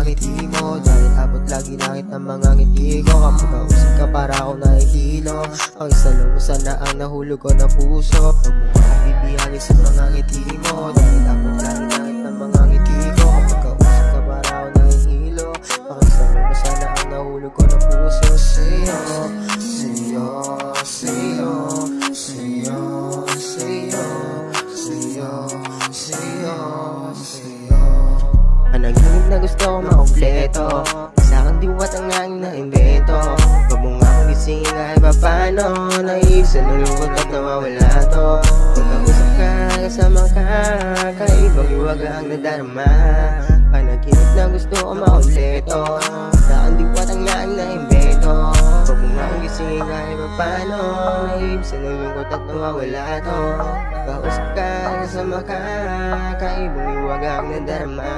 ngiti mo, dahil abot lagi langit ang mga ngiti ko. Kapag kausap ka para ako nahihilo, ang isalo mo sana ang nahulog ko na puso. Huwag mo akong bibiyagin sa mga ngiti mo, dahil abot lagi langit ang mga ngiti ko. Kapag kausap ka para ako nahihilo, ang isalo mo sana ang nahulog ko na puso. Sa'yo, sa'yo, sa'yo, sa'yo, sa'yo, sa'yo, sa'yo, sa'yo. Panaginip na gusto ko makompleto, isang diwat ang aking naimbento. Huwag mo nga akong gisingin kahit papano, naiisa nalungkot at nawawala to. Pagkausap ka, kasama ka, kaibang iwaga ang nadarama. Panaginip na gusto ko makompleto, isang diwat ang aking naimbento. Huwag mo nga akong gisingin kahit papano, naiisa nalungkot at nawawala to. Pagkausap ka, kasama ka, kaibang iwaga ang nadarama.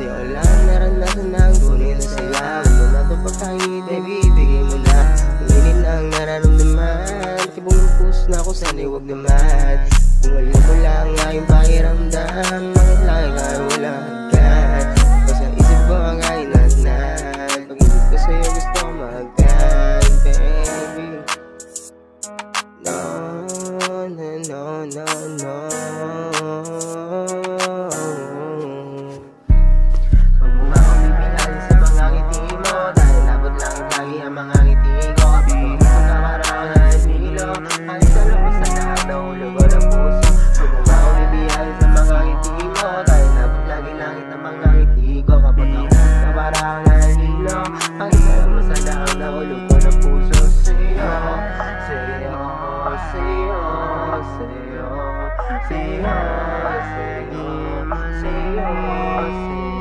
Sa'yo lang naranasan ng tunay na saya. Huwag mo na ito pagkangit, baby, ibigay mo na. Hinginin na ang nararamdaman, tibong ng puso na kung sana'y huwag naman. Bungalin ko lang ang aking pakiramdam, bakit lang ikaw wala hanggan? Basta isip ko ang kainagnan, pag-ibig ko sa'yo gusto ko mahagkan, baby. No, no, no, no, no. Say